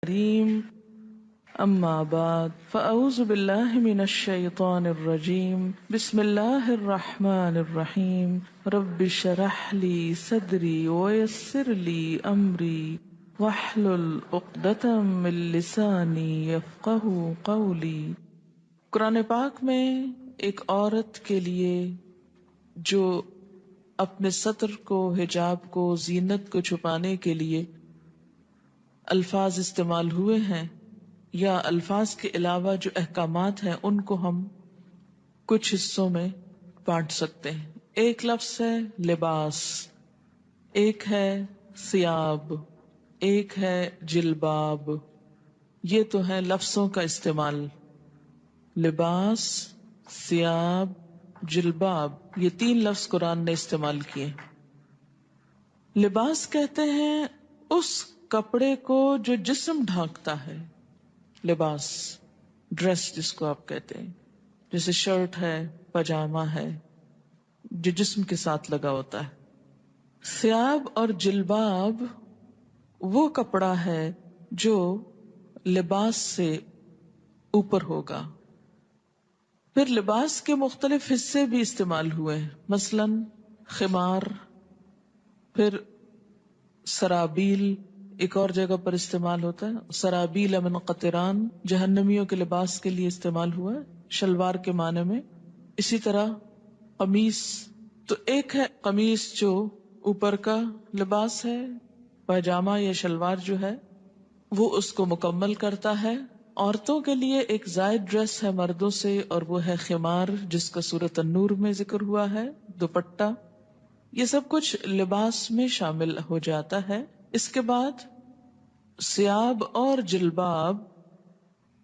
الكريم أما بعد فأعوذ بالله من الشيطان الرجيم بسم الله الرحمن الرحيم رب اشرح لي صدري ويسر لي أمري واحلل عقدة من لساني يفقهوا قولي۔ قرآن پاک میں ایک عورت کے لیے جو اپنے سطر کو، حجاب کو، زینت کو چھپانے کے لیے الفاظ استعمال ہوئے ہیں یا الفاظ کے علاوہ جو احکامات ہیں ان کو ہم کچھ حصوں میں بانٹ سکتے ہیں۔ ایک لفظ ہے لباس، ایک ہے ثیاب، ایک ہے جلباب۔ یہ تو ہے لفظوں کا استعمال، لباس، ثیاب، جلباب، یہ 3 لفظ قرآن نے استعمال کیے۔ لباس کہتے ہیں اس کپڑے کو جو جسم ڈھانکتا ہے، لباس، ڈریس جس کو آپ کہتے ہیں، جیسے شرٹ ہے، پاجامہ ہے، جو جسم کے ساتھ لگا ہوتا ہے۔ ثیاب اور جلباب وہ کپڑا ہے جو لباس سے اوپر ہوگا۔ پھر لباس کے مختلف حصے بھی استعمال ہوئے ہیں، مثلا خمار، پھر سرابیل ایک اور جگہ پر استعمال ہوتا ہے، سرابیل من قطران جہنمیوں کے لباس کے لیے استعمال ہوا ہے شلوار کے معنی میں۔ اسی طرح قمیص، تو ایک ہے قمیص جو اوپر کا لباس ہے، پاجامہ یا شلوار جو ہے وہ اس کو مکمل کرتا ہے۔ عورتوں کے لیے ایک زائد ڈریس ہے مردوں سے، اور وہ ہے خمار جس کا سورۃ النور میں ذکر ہوا ہے، دوپٹہ۔ یہ سب کچھ لباس میں شامل ہو جاتا ہے۔ اس کے بعد ثیاب اور جلباب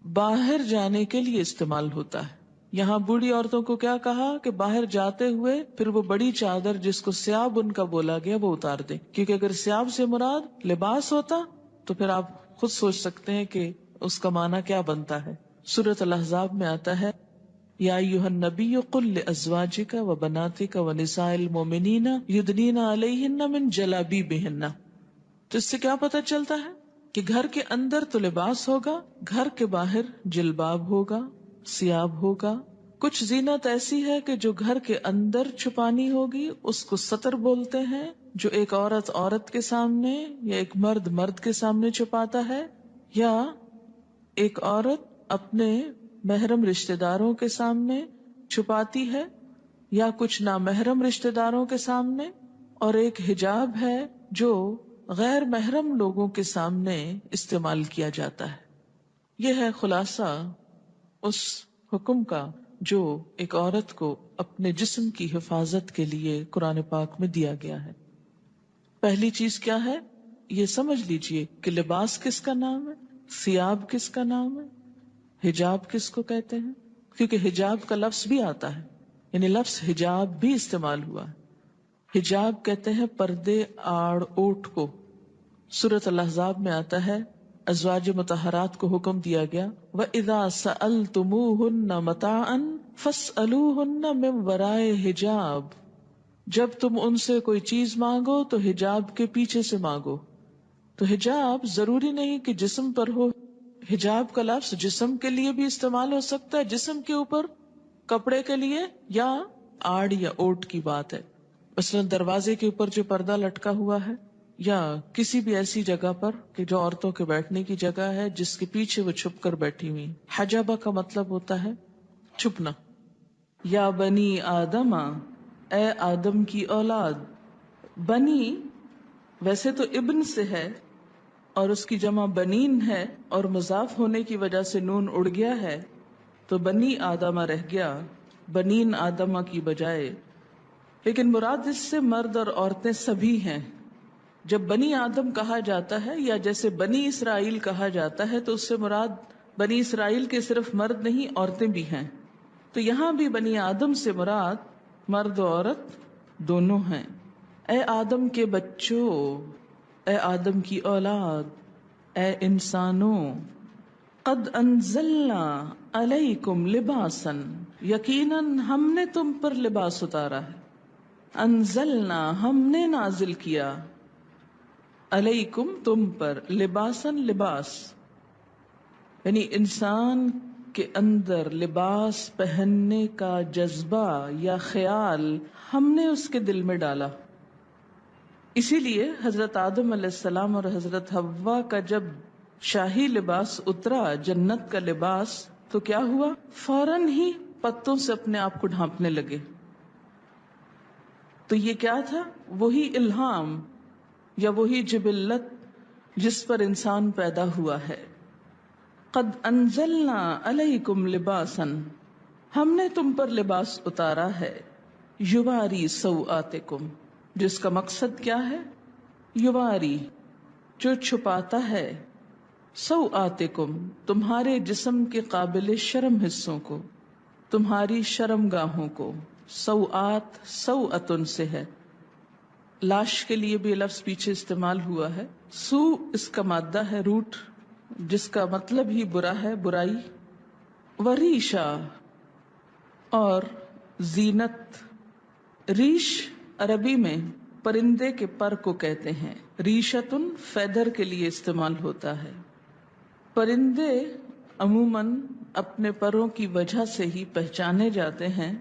باہر جانے کے لیے استعمال ہوتا ہے۔ یہاں بوڑھی عورتوں کو کیا کہا کہ باہر جاتے ہوئے پھر وہ بڑی چادر جس کو ثیاب ان کا بولا گیا وہ اتار دیں، کیونکہ اگر ثیاب سے مراد لباس ہوتا تو پھر آپ خود سوچ سکتے ہیں کہ اس کا معنی کیا بنتا ہے۔ سورۃ الاحزاب میں آتا ہے یا ایھا النبی قل لازواجک وبناتک ونساء المؤمنین یدنین علیہن من جلابیبہن۔ تو اس سے کیا پتہ چلتا ہے کہ گھر کے اندر تو لباس ہوگا، گھر کے باہر جلباب ہوگا، ثیاب ہوگا۔ کچھ زینت ایسی ہے کہ جو گھر کے اندر چھپانی ہوگی، اس کو ستر بولتے ہیں، جو ایک عورت عورت کے سامنے یا ایک مرد مرد کے سامنے چھپاتا ہے، یا ایک عورت اپنے محرم رشتہ داروں کے سامنے چھپاتی ہے، یا کچھ نامحرم رشتہ داروں کے سامنے، اور ایک حجاب ہے جو غیر محرم لوگوں کے سامنے استعمال کیا جاتا ہے۔ یہ ہے خلاصہ اس حکم کا جو ایک عورت کو اپنے جسم کی حفاظت کے لیے قرآن پاک میں دیا گیا ہے۔ پہلی چیز کیا ہے یہ سمجھ لیجئے کہ لباس کس کا نام ہے، ثیاب کس کا نام ہے، حجاب کس کو کہتے ہیں، کیونکہ حجاب کا لفظ بھی آتا ہے، یعنی لفظ حجاب بھی استعمال ہوا ہے۔ حجاب کہتے ہیں پردے، آڑ، اوٹ کو۔ سورۃ الاحزاب میں آتا ہے ازواج مطہرات کو حکم دیا گیا وَإِذَا سَأَلْتُمُوهُنَّ مَتَاعًا فَاسْأَلُوهُنَّ مِنْ وَرَاءِ حِجَاب، جب تم ان سے کوئی چیز مانگو تو حجاب کے پیچھے سے مانگو۔ تو حجاب ضروری نہیں کہ جسم پر ہو، حجاب کا لفظ جسم کے لیے بھی استعمال ہو سکتا ہے، جسم کے اوپر کپڑے کے لیے، یا آڑ یا اوٹ کی بات ہے، مثلا دروازے کے اوپر جو پردہ لٹکا ہوا ہے، یا کسی بھی ایسی جگہ پر کہ جو عورتوں کے بیٹھنے کی جگہ ہے جس کے پیچھے وہ چھپ کر بیٹھی ہوئی۔ حجابہ کا مطلب ہوتا ہے چھپنا۔ یا بنی آدم، اے آدم کی اولاد۔ بنی ویسے تو ابن سے ہے اور اس کی جمع بنین ہے، اور مضاف ہونے کی وجہ سے نون اڑ گیا ہے تو بنی آدمہ رہ گیا بنین آدمہ کی بجائے، لیکن مراد اس سے مرد اور عورتیں سبھی ہیں۔ جب بنی آدم کہا جاتا ہے یا جیسے بنی اسرائیل کہا جاتا ہے تو اس سے مراد بنی اسرائیل کے صرف مرد نہیں، عورتیں بھی ہیں۔ تو یہاں بھی بنی آدم سے مراد مرد و عورت دونوں ہیں۔ اے آدم کے بچوں، اے آدم کی اولاد، اے انسانوں، قد انزلنا علیکم لباسا، یقیناً ہم نے تم پر لباس اتارا ہے۔ انزلنا ہم نے نازل کیا، علیکم تم پر، لباسن لباس۔ یعنی انسان کے اندر لباس پہننے کا جذبہ یا خیال ہم نے اس کے دل میں ڈالا. اسی لیے حضرت آدم علیہ السلام اور حضرت حوا کا جب شاہی لباس اترا، جنت کا لباس، تو کیا ہوا؟ فوراً ہی پتوں سے اپنے آپ کو ڈھانپنے لگے. تو یہ کیا تھا؟ وہی الہام یا وہی جبلت جس پر انسان پیدا ہوا ہے. قد انزلنا علیکم لباسا، ہم نے تم پر لباس اتارا ہے، یواری سوآتکم، جس کا مقصد کیا ہے؟ یواری، جو چھپاتا ہے، سوآتکم، تمہارے جسم کے قابل شرم حصوں کو، تمہاری شرم گاہوں کو. سوآت سوأتن سے ہے. لاش کے لیے بھی لفظ پیچھے استعمال ہوا ہے. سو اس کا مادہ ہے، روٹ، جس کا مطلب ہی برا ہے، برائی. وریشا، اور زینت. ریش عربی میں پرندے کے پر کو کہتے ہیں. ریشتن فیدر کے لیے استعمال ہوتا ہے. پرندے عموماً اپنے پروں کی وجہ سے ہی پہچانے جاتے ہیں،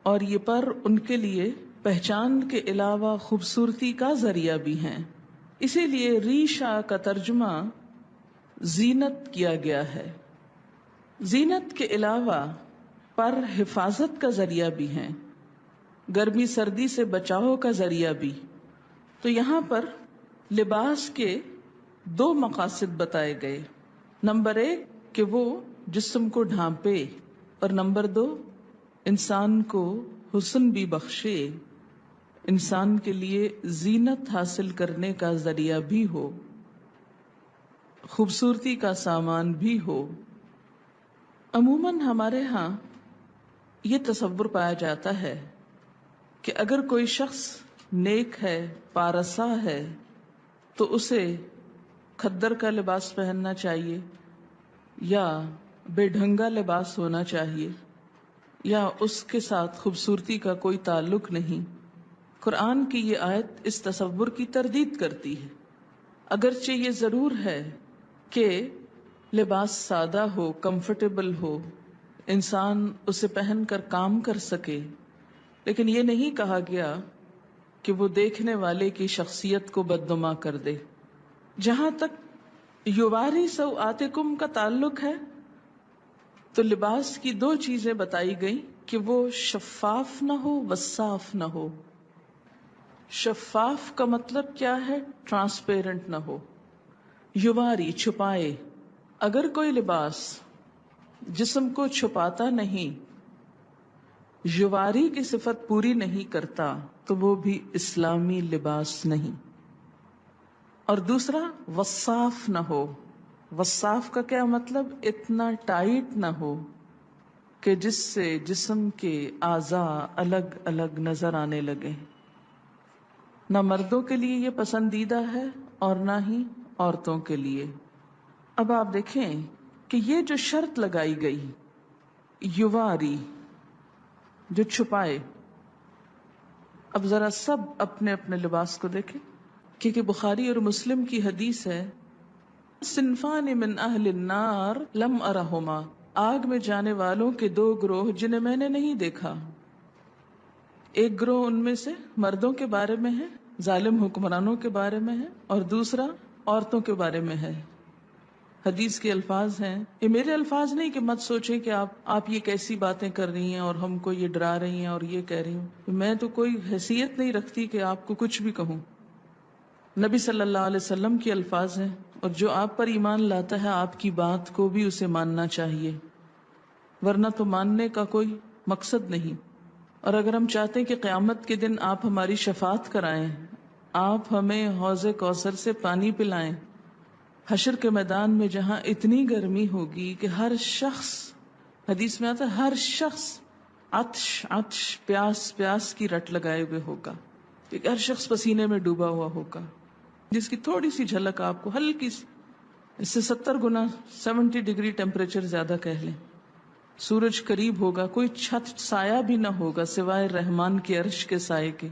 اور یہ پر ان کے لیے پہچان کے علاوہ خوبصورتی کا ذریعہ بھی ہیں. اسی لیے ریشا کا ترجمہ زینت کیا گیا ہے. زینت کے علاوہ پر حفاظت کا ذریعہ بھی ہیں، گرمی سردی سے بچاؤ کا ذریعہ بھی. تو یہاں پر لباس کے دو مقاصد بتائے گئے. نمبر 1 کہ وہ جسم کو ڈھانپے، اور نمبر 2 انسان کو حسن بھی بخشے، انسان کے لیے زینت حاصل کرنے کا ذریعہ بھی ہو، خوبصورتی کا سامان بھی ہو. عموماً ہمارے ہاں یہ تصور پایا جاتا ہے کہ اگر کوئی شخص نیک ہے، پارسا ہے، تو اسے کھدر کا لباس پہننا چاہیے، یا بے ڈھنگا لباس ہونا چاہیے، یا اس کے ساتھ خوبصورتی کا کوئی تعلق نہیں. قرآن کی یہ آیت اس تصور کی تردید کرتی ہے. اگرچہ یہ ضرور ہے کہ لباس سادہ ہو، کمفرٹیبل ہو، انسان اسے پہن کر کام کر سکے، لیکن یہ نہیں کہا گیا کہ وہ دیکھنے والے کی شخصیت کو بدنما کر دے. جہاں تک یواری سوآتکم کا تعلق ہے، تو لباس کی دو چیزیں بتائی گئی کہ وہ شفاف نہ ہو، وصاف نہ ہو. شفاف کا مطلب کیا ہے؟ ٹرانسپیرنٹ نہ ہو. یواری، چھپائے. اگر کوئی لباس جسم کو چھپاتا نہیں، یواری کی صفت پوری نہیں کرتا، تو وہ بھی اسلامی لباس نہیں. اور دوسرا وصاف نہ ہو. وصاف کا کیا مطلب؟ اتنا ٹائٹ نہ ہو کہ جس سے جسم کے اعضاء الگ الگ نظر آنے لگے. نہ مردوں کے لیے یہ پسندیدہ ہے اور نہ ہی عورتوں کے لیے. اب آپ دیکھیں کہ یہ جو شرط لگائی گئی، یواری، جو چھپائے. اب ذرا سب اپنے اپنے لباس کو دیکھیں، کیونکہ بخاری اور مسلم کی حدیث ہے، صنفان من اہل النار لم ارہما، آگ میں جانے والوں کے دو گروہ جنہیں میں نے نہیں دیکھا. ایک گروہ ان میں سے مردوں کے بارے میں ہے، ظالم حکمرانوں کے بارے میں ہے، اور دوسرا عورتوں کے بارے میں ہے. حدیث کے الفاظ ہیں، یہ میرے الفاظ نہیں کہ مت سوچیں کہ آپ یہ کیسی باتیں کر رہی ہیں اور ہم کو یہ ڈرا رہی ہیں اور یہ کہہ رہی ہوں. میں تو کوئی حیثیت نہیں رکھتی کہ آپ کو کچھ بھی کہوں. نبی صلی اللہ علیہ وسلم کے الفاظ ہیں، اور جو آپ پر ایمان لاتا ہے آپ کی بات کو بھی اسے ماننا چاہیے، ورنہ تو ماننے کا کوئی مقصد نہیں. اور اگر ہم چاہتے ہیں کہ قیامت کے دن آپ ہماری شفاعت کرائیں، آپ ہمیں حوض کوثر سے پانی پلائیں، حشر کے میدان میں جہاں اتنی گرمی ہوگی کہ ہر شخص، حدیث میں آتا ہے ہر شخص عطش عطش، پیاس پیاس کی رٹ لگائے ہوئے ہوگا، کیونکہ ہر شخص پسینے میں ڈوبا ہوا ہوگا، جس کی تھوڑی سی جھلک آپ کو ہلکی سی، اس سے 70 گنا 70 ڈگری ٹیمپریچر زیادہ کہہ لیں. سورج قریب ہوگا، کوئی چھت سایہ بھی نہ ہوگا سوائے رحمان کے عرش کے سائے کے،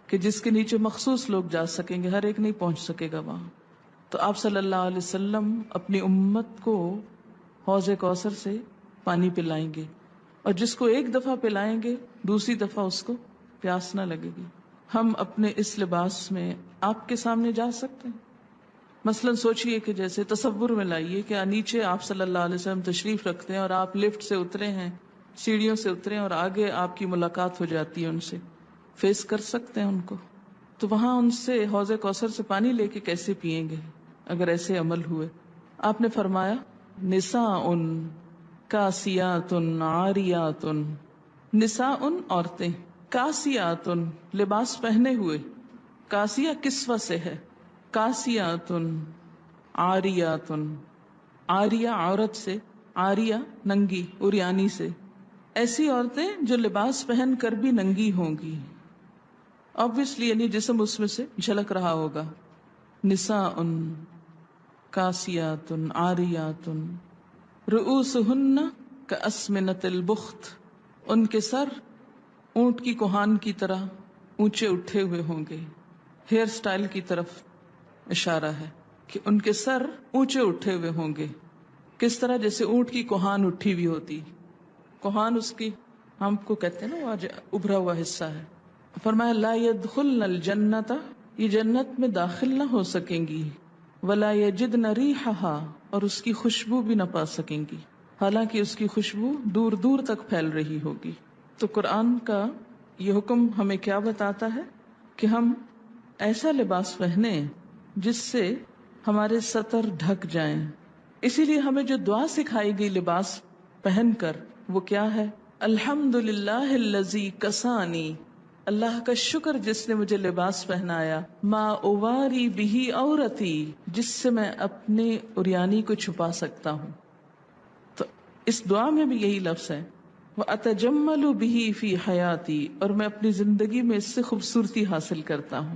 کہ جس کے نیچے مخصوص لوگ جا سکیں گے، ہر ایک نہیں پہنچ سکے گا وہاں. تو آپ صلی اللہ علیہ وسلم اپنی امت کو حوض کوثر سے پانی پلائیں گے، اور جس کو ایک دفعہ پلائیں گے دوسری دفعہ اس کو پیاس نہ لگے گی۔ ہم اپنے اس لباس میں آپ کے سامنے جا سکتے ہیں؟ مثلاً سوچئے کہ جیسے تصور میں لائیے کہ نیچے آپ صلی اللہ علیہ وسلم تشریف رکھتے ہیں اور آپ لفٹ سے اترے ہیں، سیڑھیوں سے اترے اور آگے آپ کی ملاقات ہو جاتی ہے ان سے، فیس کر سکتے ہیں ان کو؟ تو وہاں ان سے حوض کوثر سے پانی لے کے کیسے پیئیں گے اگر ایسے عمل ہوئے؟ آپ نے فرمایا نساء کاسیات عاریات، نساء عورتیں، کاسیات لباس پہنے ہوئے، کاسیہ کسوہ سے ہے، کاسیات عاریات، عاریہ عورت سے، عاریہ ننگی عریانی سے، ایسی عورتیں جو لباس پہن کر بھی ننگی ہوں گی، obviously یعنی جسم اس میں سے جھلک رہا ہوگا۔ نساء کاسیات عاریات رؤوسہن کاسمنۃ البخت، ان کے سر اونٹ کی کوہان کی طرح اونچے اٹھے ہوئے ہوں گے۔ ہیئر سٹائل کی طرف اشارہ ہے کہ ان کے سر اونچے اٹھے ہوئے ہوں گے، کس طرح؟ جیسے اونٹ کی کوہان اٹھی ہوئی ہوتی، کوہان اس کی ہم کو کہتے ہیں نا، وہ ابھرا ہوا حصہ ہے۔ فرمایا لا يدخلن الجنت، یہ جنت میں داخل نہ ہو سکیں گی، ولا یجدن ریحھا، اور اس کی خوشبو بھی نہ پا سکیں گی، حالانکہ اس کی خوشبو دور دور تک پھیل رہی ہوگی۔ تو قرآن کا یہ حکم ہمیں کیا بتاتا ہے کہ ہم ایسا لباس پہنیں جس سے ہمارے سطر ڈھک جائیں۔ اسی لیے ہمیں جو دعا سکھائی گئی لباس پہن کر وہ کیا ہے؟ الحمدللہ الذی کسانی، اللہ کا شکر جس نے مجھے لباس پہنایا، ما اواری بہی عورتی، جس سے میں اپنے عریانی کو چھپا سکتا ہوں۔ تو اس دعا میں بھی یہی لفظ ہے، وَأَتَجَمَّلُ بِهِ فِي حَيَاتِي، اور میں اپنی زندگی میں اس سے خوبصورتی حاصل کرتا ہوں۔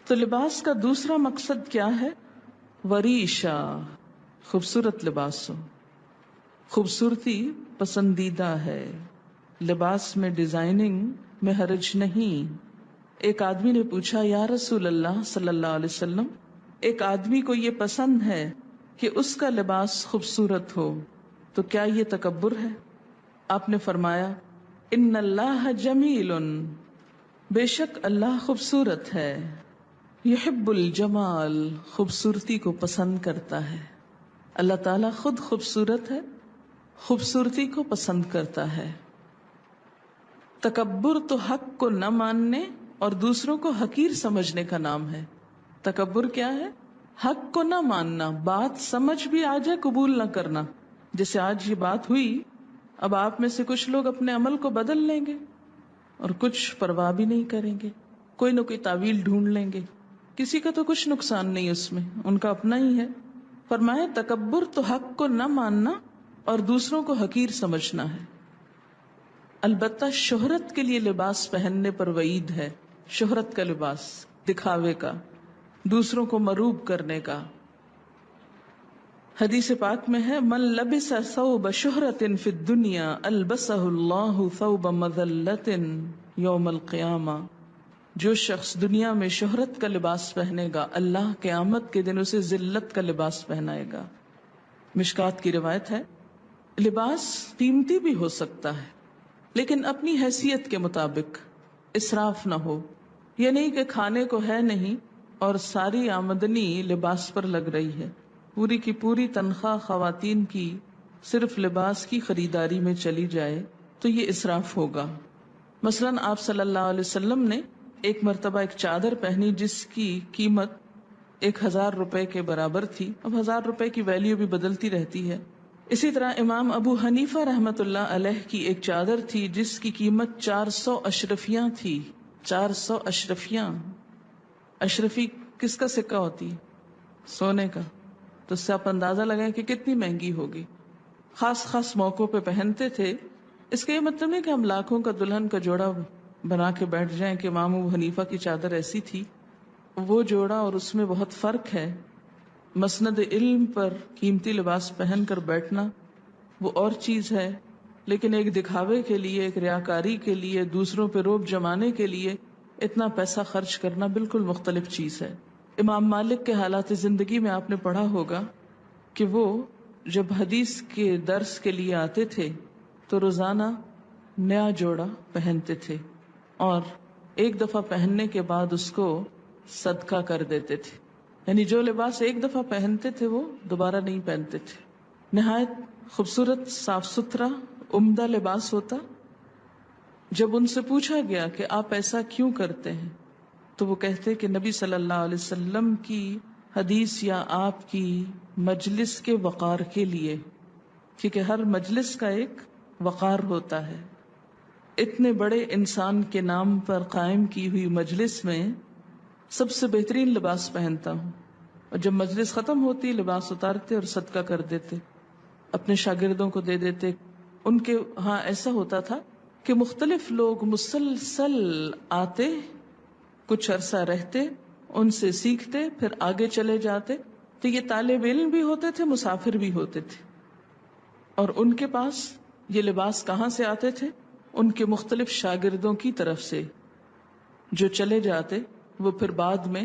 تو لباس کا دوسرا مقصد کیا ہے؟ وریشا، خوبصورت لباس ہو، خوبصورتی پسندیدہ ہے، لباس میں ڈیزائننگ میں حرج نہیں۔ ایک آدمی نے پوچھا یا رسول اللہ صلی اللہ علیہ وسلم، ایک آدمی کو یہ پسند ہے کہ اس کا لباس خوبصورت ہو، تو کیا یہ تکبر ہے؟ آپ نے فرمایا ان اللہ جمیل، بے شک اللہ خوبصورت ہے، یحب الجمال، خوبصورتی کو پسند کرتا ہے۔ اللہ تعالیٰ خود خوبصورت ہے، خوبصورتی کو پسند کرتا ہے۔ تکبر تو حق کو نہ ماننے اور دوسروں کو حقیر سمجھنے کا نام ہے۔ تکبر کیا ہے؟ حق کو نہ ماننا، بات سمجھ بھی آ جائے قبول نہ کرنا۔ جیسے آج یہ بات ہوئی، اب آپ میں سے کچھ لوگ اپنے عمل کو بدل لیں گے اور کچھ پرواہ بھی نہیں کریں گے، کوئی نہ کوئی تعویل ڈھونڈ لیں گے، کسی کا تو کچھ نقصان نہیں اس میں، ان کا اپنا ہی ہے۔ فرمایا تکبر تو حق کو نہ ماننا اور دوسروں کو حقیر سمجھنا ہے۔ البتہ شہرت کے لیے لباس پہننے پر وعید ہے، شہرت کا لباس، دکھاوے کا، دوسروں کو مروب کرنے کا۔ حدیث پاک میں ہے من لبس ثوب شہرت فی الدنیا البسہ اللہ ثوب مذلت یوم القیامہ، جو شخص دنیا میں شہرت کا لباس پہنے گا اللہ قیامت کے دن اسے ذلت کا لباس پہنائے گا۔ مشکات کی روایت ہے لباس قیمتی بھی ہو سکتا ہے لیکن اپنی حیثیت کے مطابق، اسراف نہ ہو، یہ نہیں کہ کھانے کو ہے نہیں اور ساری آمدنی لباس پر لگ رہی ہے، پوری کی پوری تنخواہ خواتین کی صرف لباس کی خریداری میں چلی جائے تو یہ اسراف ہوگا۔ مثلاً آپ صلی اللہ علیہ وسلم نے ایک مرتبہ ایک چادر پہنی جس کی قیمت 1000 روپے کے برابر تھی۔ اب 1000 روپے کی ویلیو بھی بدلتی رہتی ہے۔ اسی طرح امام ابو حنیفہ رحمت اللہ علیہ کی ایک چادر تھی جس کی قیمت 400 اشرفیاں تھی۔ 400 اشرفیاں، اشرفی کس کا سکہ ہوتی ہے؟ سونے کا۔ تو اس سے آپ اندازہ لگائیں کہ کتنی مہنگی ہوگی۔ خاص خاص موقعوں پہ پہنتے تھے۔ اس کا یہ مطلب نہیں کہ ہم لاکھوں کا دلہن کا جوڑا بنا کے بیٹھ جائیں کہ امام ابو حنیفہ کی چادر ایسی تھی۔ وہ جوڑا اور اس میں بہت فرق ہے۔ مسند علم پر قیمتی لباس پہن کر بیٹھنا وہ اور چیز ہے، لیکن ایک دکھاوے کے لیے، ایک ریاکاری کے لیے، دوسروں پہ روب جمانے کے لیے اتنا پیسہ خرچ کرنا بالکل مختلف چیز ہے۔ امام مالک کے حالات زندگی میں آپ نے پڑھا ہوگا کہ وہ جب حدیث کے درس کے لیے آتے تھے تو روزانہ نیا جوڑا پہنتے تھے اور ایک دفعہ پہننے کے بعد اس کو صدقہ کر دیتے تھے. یعنی جو لباس ایک دفعہ پہنتے تھے وہ دوبارہ نہیں پہنتے تھے. نہایت خوبصورت، صاف ستھرا، عمدہ لباس ہوتا. جب ان سے پوچھا گیا کہ آپ ایسا کیوں کرتے ہیں تو وہ کہتے کہ نبی صلی اللہ علیہ وسلم کی حدیث یا آپ کی مجلس کے وقار کے لیے، کیونکہ ہر مجلس کا ایک وقار ہوتا ہے. اتنے بڑے انسان کے نام پر قائم کی ہوئی مجلس میں سب سے بہترین لباس پہنتا ہوں، اور جب مجلس ختم ہوتی لباس اتارتے اور صدقہ کر دیتے، اپنے شاگردوں کو دے دیتے. ان کے ہاں ایسا ہوتا تھا کہ مختلف لوگ مسلسل آتے، کچھ عرصہ رہتے، ان سے سیکھتے، پھر آگے چلے جاتے. تو یہ طالب علم بھی ہوتے تھے، مسافر بھی ہوتے تھے، اور ان کے پاس یہ لباس کہاں سے آتے تھے؟ ان کے مختلف شاگردوں کی طرف سے جو چلے جاتے. وہ پھر بعد میں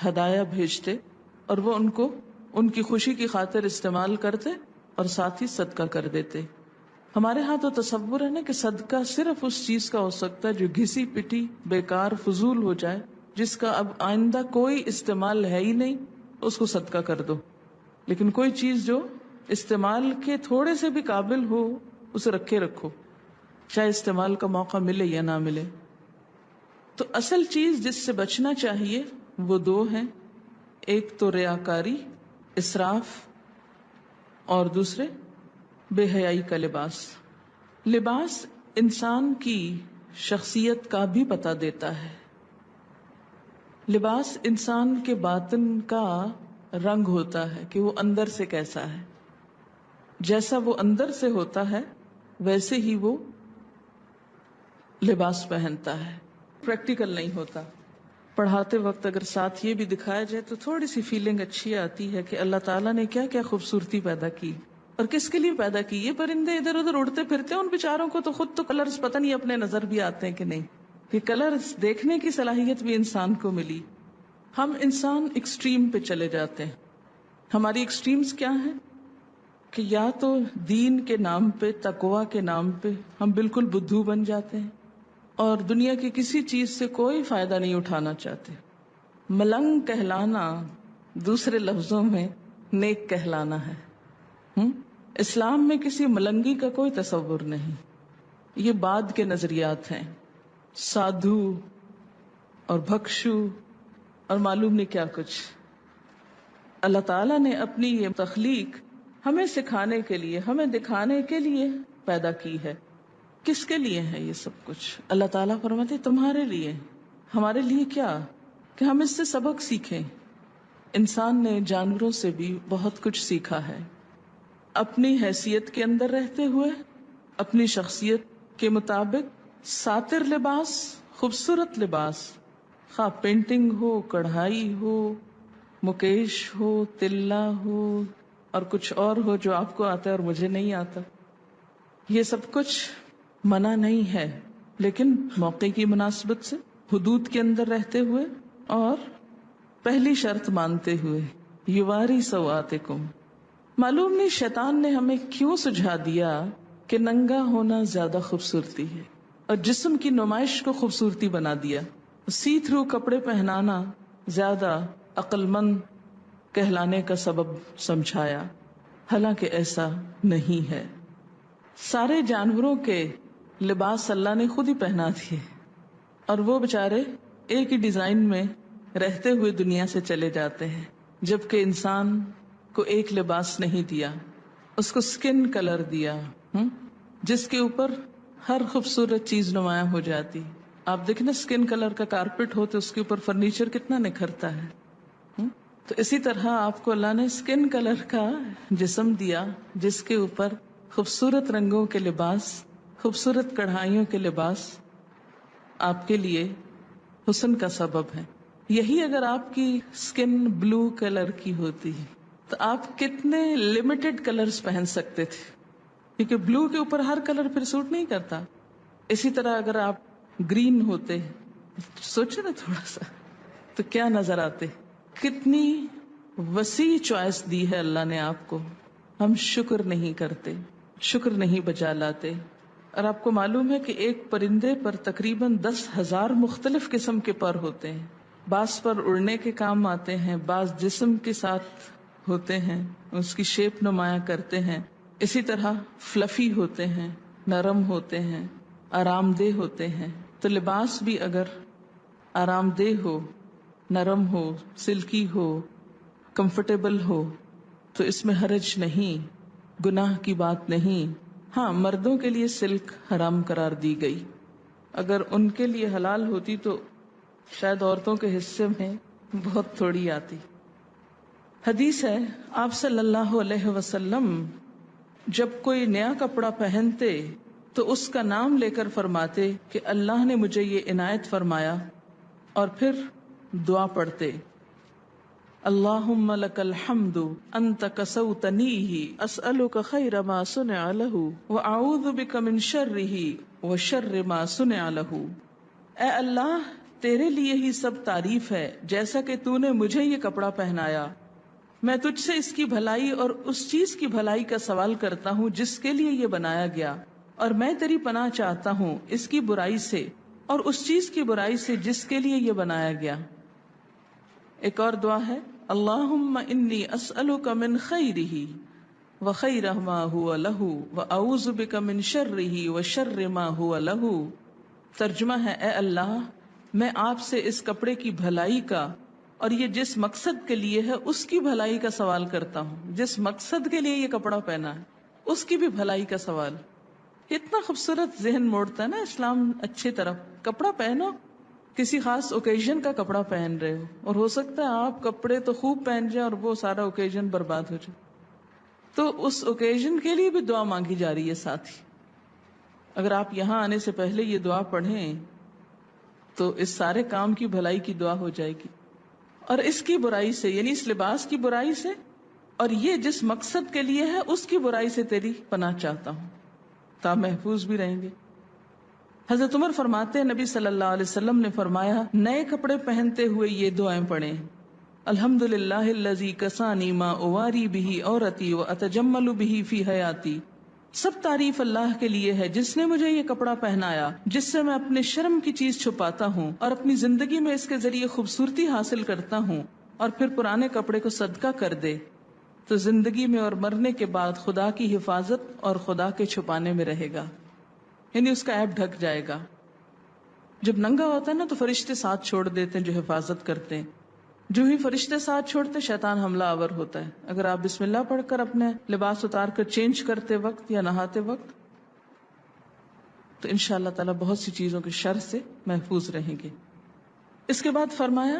ہدایہ بھیجتے اور وہ ان کو ان کی خوشی کی خاطر استعمال کرتے اور ساتھ ہی صدقہ کر دیتے. ہمارے ہاں تو تصور ہے نا کہ صدقہ صرف اس چیز کا ہو سکتا ہے جو گھسی پٹی، بیکار، فضول ہو جائے، جس کا اب آئندہ کوئی استعمال ہے ہی نہیں، اس کو صدقہ کر دو. لیکن کوئی چیز جو استعمال کے تھوڑے سے بھی قابل ہو اسے رکھے رکھو، چاہے استعمال کا موقع ملے یا نہ ملے. تو اصل چیز جس سے بچنا چاہیے وہ دو ہیں، ایک تو ریاکاری، اسراف، اور دوسرے بے حیائی کا لباس. لباس انسان کی شخصیت کا بھی پتہ دیتا ہے. لباس انسان کے باطن کا رنگ ہوتا ہے کہ وہ اندر سے کیسا ہے. جیسا وہ اندر سے ہوتا ہے ویسے ہی وہ لباس پہنتا ہے. پریکٹیکل نہیں ہوتا. پڑھاتے وقت اگر ساتھ یہ بھی دکھایا جائے تو تھوڑی سی فیلنگ اچھی آتی ہے کہ اللہ تعالیٰ نے کیا کیا خوبصورتی پیدا کی اور کس کے لیے پیدا کی. یہ پرندے ادھر ادھر اڑتے پھرتے ہیں، ان بیچاروں کو تو خود تو کلرز پتہ نہیں اپنے نظر بھی آتے ہیں کہ نہیں. کہ کلرز دیکھنے کی صلاحیت بھی انسان کو ملی. ہم انسان ایکسٹریم پہ چلے جاتے ہیں. ہماری ایکسٹریمز کیا ہیں کہ یا تو دین کے نام پہ، تقوی کے نام پہ ہم بالکل بدھو بن جاتے ہیں اور دنیا کی کسی چیز سے کوئی فائدہ نہیں اٹھانا چاہتے. ملنگ کہلانا دوسرے لفظوں میں نیک کہلانا ہے. اسلام میں کسی ملنگی کا کوئی تصور نہیں. یہ بعد کے نظریات ہیں. سادھو اور بھکشو اور معلوم نہیں کیا کچھ. اللہ تعالیٰ نے اپنی یہ تخلیق ہمیں سکھانے کے لیے، ہمیں دکھانے کے لیے پیدا کی ہے. کس کے لیے ہے یہ سب کچھ؟ اللہ تعالیٰ فرماتے تمہارے لیے. ہمارے لیے کیا؟ کہ ہم اس سے سبق سیکھیں. انسان نے جانوروں سے بھی بہت کچھ سیکھا ہے. اپنی حیثیت کے اندر رہتے ہوئے، اپنی شخصیت کے مطابق ساتر لباس، خوبصورت لباس، خواہ پینٹنگ ہو، کڑھائی ہو، مکیش ہو، تلہ ہو اور کچھ اور ہو جو آپ کو آتا ہے اور مجھے نہیں آتا، یہ سب کچھ منع نہیں ہے، لیکن موقع کی مناسبت سے، حدود کے اندر رہتے ہوئے اور پہلی شرط مانتے ہوئے. یواری سوآتکم. معلوم نہیں شیطان نے ہمیں کیوں سجھا دیا کہ ننگا ہونا زیادہ خوبصورتی ہے اور جسم کی نمائش کو خوبصورتی بنا دیا. سی تھرو کپڑے پہنانا زیادہ عقل مند کہلانے کا سبب سمجھایا، حالانکہ ایسا نہیں ہے. سارے جانوروں کے لباس اللہ نے خود ہی پہنا دیے اور وہ بےچارے ایک ہی ڈیزائن میں رہتے ہوئے دنیا سے چلے جاتے ہیں، جبکہ انسان کو ایک لباس نہیں دیا، اس کو سکن کلر دیا جس کے اوپر ہر خوبصورت چیز نمایاں ہو جاتی. آپ دیکھیں نا سکن کلر کا کارپیٹ ہو تو اس کے اوپر فرنیچر کتنا نکھرتا ہے. تو اسی طرح آپ کو اللہ نے سکن کلر کا جسم دیا جس کے اوپر خوبصورت رنگوں کے لباس، خوبصورت کڑھائیوں کے لباس آپ کے لیے حسن کا سبب ہے. یہی اگر آپ کی سکن بلو کلر کی ہوتی تو آپ کتنے لمیٹڈ کلرز پہن سکتے تھے، کیونکہ بلو کے اوپر ہر کلر پھر سوٹ نہیں کرتا. اسی طرح اگر آپ گرین ہوتے، سوچے نا تھوڑا سا، تو کیا نظر آتے. کتنی وسیع چوائس دی ہے اللہ نے آپ کو. ہم شکر نہیں کرتے، شکر نہیں بجا لاتے. اور آپ کو معلوم ہے کہ ایک پرندے پر تقریباً 10,000 مختلف قسم کے پر ہوتے ہیں. بعض پر اڑنے کے کام آتے ہیں، بعض جسم کے ساتھ ہوتے ہیں، اس کی شیپ نمایاں کرتے ہیں. اسی طرح فلفی ہوتے ہیں، نرم ہوتے ہیں، آرام دہ ہوتے ہیں. تو لباس بھی اگر آرام دہ ہو، نرم ہو، سلکی ہو، کمفرٹیبل ہو تو اس میں حرج نہیں، گناہ کی بات نہیں. ہاں، مردوں کے لیے سلک حرام قرار دی گئی. اگر ان کے لیے حلال ہوتی تو شاید عورتوں کے حصے میں بہت تھوڑی آتی. حدیث ہے آپ صلی اللہ علیہ وسلم جب کوئی نیا کپڑا پہنتے تو اس کا نام لے کر فرماتے کہ اللہ نے مجھے یہ عنایت فرمایا، اور پھر دعا پڑھتے اللہم لک الحمد انت کسوتنیہ اسألک خیر ما صنع لہ واعوذ بک من شرہ وشر ما صنع لہ. اے اللہ، تیرے لیے ہی سب تعریف ہے، جیسا کہ تو نے مجھے یہ کپڑا پہنایا. میں تجھ سے اس کی بھلائی اور اس چیز کی بھلائی کا سوال کرتا ہوں جس کے لیے یہ بنایا گیا، اور میں تیری پناہ چاہتا ہوں اس کی برائی سے اور اس چیز کی برائی سے جس کے لیے یہ بنایا گیا. ایک اور دعا ہے اللہم انی اسألک من خیرہ وخیر ما ہوا لہ واعوذ بک من شرہ وشر ما ہوا لہ. ترجمہ ہے اے اللہ، میں آپ سے اس کپڑے کی بھلائی کا اور یہ جس مقصد کے لیے ہے اس کی بھلائی کا سوال کرتا ہوں. جس مقصد کے لیے یہ کپڑا پہنا ہے اس کی بھی بھلائی کا سوال. اتنا خوبصورت ذہن موڑتا ہے نا اسلام اچھی طرف. کپڑا پہنو، کسی خاص اوکیزن کا کپڑا پہن رہے ہو، اور ہو سکتا ہے آپ کپڑے تو خوب پہن جائیں اور وہ سارا اوکیزن برباد ہو جائے، تو اس اوکیزن کے لیے بھی دعا مانگی جا رہی ہے. ساتھ ہی اگر آپ یہاں آنے سے پہلے یہ دعا پڑھیں تو اس سارے کام کی بھلائی کی دعا ہو جائے گی. اور اس کی برائی سے، یعنی اس لباس کی برائی سے اور یہ جس مقصد کے لیے ہے اس کی برائی سے تیری پناہ چاہتا ہوں، تا محفوظ بھی رہیں گے. حضرت عمر فرماتے ہیں نبی صلی اللہ علیہ وسلم نے فرمایا نئے کپڑے پہنتے ہوئے یہ دعائیں پڑھیں الحمدللہ الذی کسانی ما اواری بہ عورتی واتجمل بہ فی حیاتی. سب تعریف اللہ کے لیے ہے جس نے مجھے یہ کپڑا پہنایا جس سے میں اپنے شرم کی چیز چھپاتا ہوں اور اپنی زندگی میں اس کے ذریعے خوبصورتی حاصل کرتا ہوں. اور پھر پرانے کپڑے کو صدقہ کر دے تو زندگی میں اور مرنے کے بعد خدا کی حفاظت اور خدا کے چھپانے میں رہے گا، یعنی اس کا عیب ڈھک جائے گا. جب ننگا ہوتا ہے نا تو فرشتے ساتھ چھوڑ دیتے ہیں جو حفاظت کرتے ہیں. جو ہی فرشتے ساتھ چھوڑتے شیطان حملہ آور ہوتا ہے. اگر آپ بسم اللہ پڑھ کر اپنے لباس اتار کر چینج کرتے وقت یا نہاتے وقت تو انشاءاللہ تعالی بہت سی چیزوں کے شر سے محفوظ رہیں گے. اس کے بعد فرمایا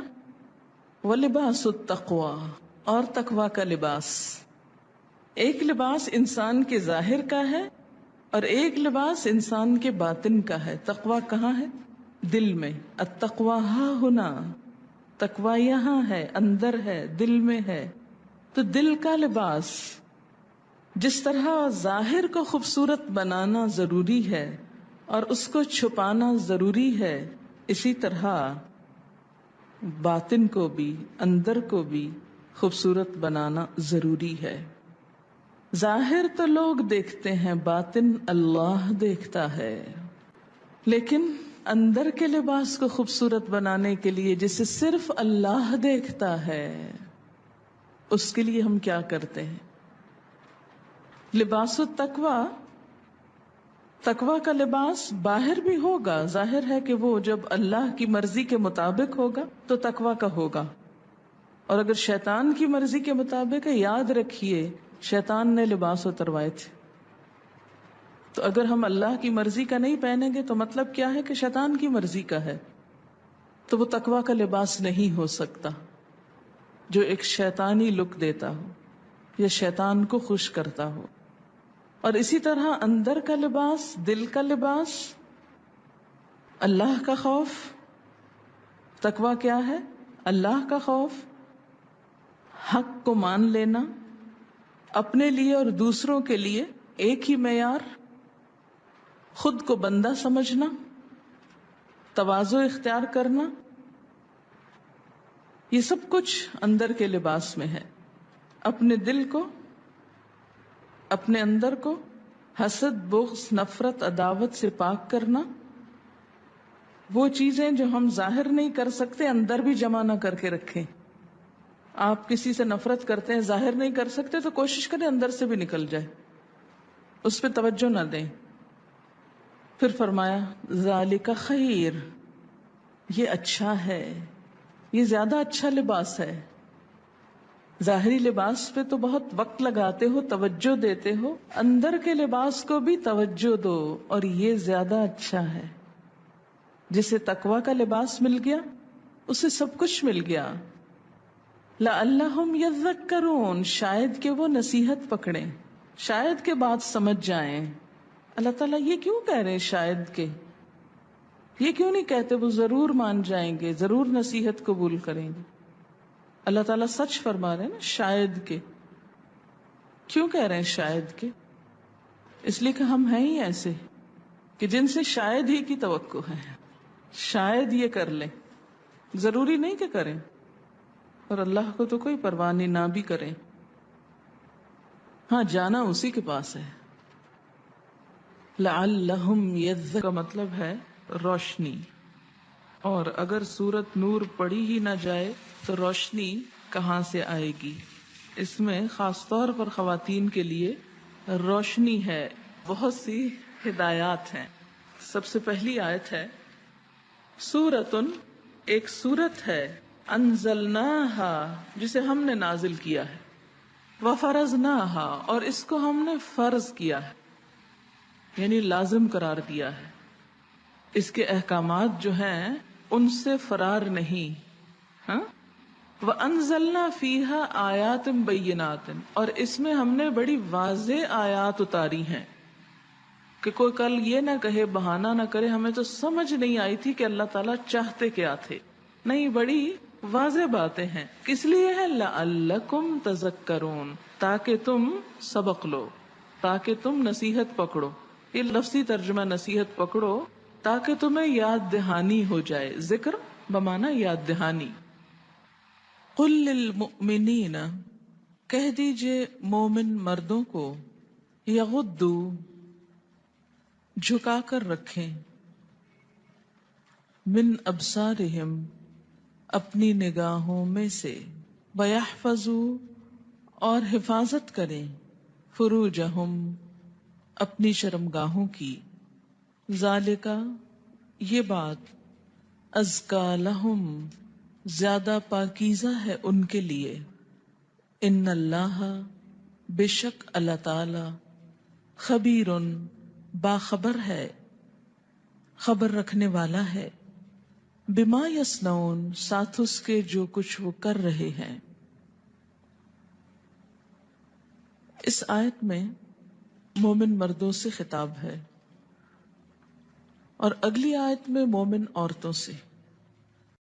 وَلِبَاسُ التَّقْوَى، اور تقوی کا لباس. ایک لباس انسان کے ظاہر کا ہے اور ایک لباس انسان کے باطن کا ہے. تقوی کہاں ہے؟ دل میں. التقوی ہا ہنا، تقوی یہاں ہے، اندر ہے، دل میں ہے. تو دل کا لباس جس طرح ظاہر کو خوبصورت بنانا ضروری ہے اور اس کو چھپانا ضروری ہے، اسی طرح باطن کو بھی، اندر کو بھی خوبصورت بنانا ضروری ہے. ظاہر تو لوگ دیکھتے ہیں، باطن اللہ دیکھتا ہے. لیکن اندر کے لباس کو خوبصورت بنانے کے لیے جسے صرف اللہ دیکھتا ہے اس کے لیے ہم کیا کرتے ہیں؟ لباس التقوی، تقوی کا لباس باہر بھی ہوگا. ظاہر ہے کہ وہ جب اللہ کی مرضی کے مطابق ہوگا تو تقوی کا ہوگا، اور اگر شیطان کی مرضی کے مطابق ہے، یاد رکھیے شیطان نے لباس اتروائے تھے. تو اگر ہم اللہ کی مرضی کا نہیں پہنیں گے تو مطلب کیا ہے کہ شیطان کی مرضی کا ہے، تو وہ تقوی کا لباس نہیں ہو سکتا جو ایک شیطانی لک دیتا ہو یا شیطان کو خوش کرتا ہو. اور اسی طرح اندر کا لباس، دل کا لباس اللہ کا خوف. تقوی کیا ہے؟ اللہ کا خوف، حق کو مان لینا، اپنے لیے اور دوسروں کے لیے ایک ہی معیار، خود کو بندہ سمجھنا، تواضع اختیار کرنا، یہ سب کچھ اندر کے لباس میں ہے. اپنے دل کو اپنے اندر کو حسد، بغض، نفرت، عداوت سے پاک کرنا. وہ چیزیں جو ہم ظاہر نہیں کر سکتے اندر بھی جمع نہ کر کے رکھیں. آپ کسی سے نفرت کرتے ہیں، ظاہر نہیں کر سکتے تو کوشش کریں اندر سے بھی نکل جائے، اس پہ توجہ نہ دیں. پھر فرمایا ذالک خیر، یہ اچھا ہے، یہ زیادہ اچھا لباس ہے. ظاہری لباس پہ تو بہت وقت لگاتے ہو، توجہ دیتے ہو، اندر کے لباس کو بھی توجہ دو، اور یہ زیادہ اچھا ہے. جسے تقوی کا لباس مل گیا اسے سب کچھ مل گیا. لعلہم یذکرون، شاید کہ وہ نصیحت پکڑیں، شاید کے بات سمجھ جائیں. اللہ تعالیٰ یہ کیوں کہہ رہے ہیں شاید کے؟ یہ کیوں نہیں کہتے وہ ضرور مان جائیں گے، ضرور نصیحت قبول کریں گے؟ اللہ تعالیٰ سچ فرما رہے ہیں نا، شاید کے. کیوں کہہ رہے ہیں شاید کے؟ اس لیے کہ ہم ہیں ہی ایسے کہ جن سے شاید ہی کی توقع ہے، شاید یہ کر لیں. ضروری نہیں کہ کریں، اور اللہ کو تو کوئی پرواہ نہیں، نہ بھی کریں. ہاں، جانا اسی کے پاس ہے. لعلہم یذکرون کا مطلب ہے روشنی. اور اگر سورت نور پڑھی ہی نہ جائے تو روشنی کہاں سے آئے گی؟ اس میں خاص طور پر خواتین کے لیے روشنی ہے، بہت سی ہدایات ہیں. سب سے پہلی آیت ہے سورتن، ایک سورت ہے، انزلناہا، جسے ہم نے نازل کیا ہے، وفرضناہا، اور اس کو ہم نے فرض کیا ہے، یعنی لازم قرار دیا ہے. اس کے احکامات جو ہیں ان سے فرار نہیں. ہاں، وَأَنزَلْنَا فِيهَا آيَاتٍ بَيِّنَاتٍ، اور اس میں ہم نے بڑی واضح آیات اتاری ہیں کہ کوئی کل یہ نہ کہے، بہانہ نہ کرے ہمیں تو سمجھ نہیں آئی تھی کہ اللہ تعالیٰ چاہتے کیا تھے. نہیں، بڑی واضح باتیں ہیں. کس لیے ہے؟ لَعَلَّكُمْ تَذَكَّرُونَ، تاکہ تم سبق لو، تاکہ تم نصیحت پکڑو. یہ لفظی ترجمہ نصیحت پکڑو تاکہ تمہیں یاد دہانی ہو جائے. ذکر بمانا یاد دہانی. قل للمؤمنین، کہہ دیجئے مومن مردوں کو، یغضوا، جھکا کر رکھیں، من ابصارہم، اپنی نگاہوں میں سے، ویحفظوا، اور حفاظت کریں، فروجہم، اپنی شرمگاہوں کی. ذالک، یہ بات، ازکا لہم، زیادہ پاکیزہ ہے ان کے لیے. ان اللہ، بے شک اللہ تعالی، خبیر، باخبر ہے، خبر رکھنے والا ہے، بما یصنعون، ساتھ اس کے جو کچھ وہ کر رہے ہیں. اس آیت میں مومن مردوں سے خطاب ہے، اور اگلی آیت میں مومن عورتوں سے.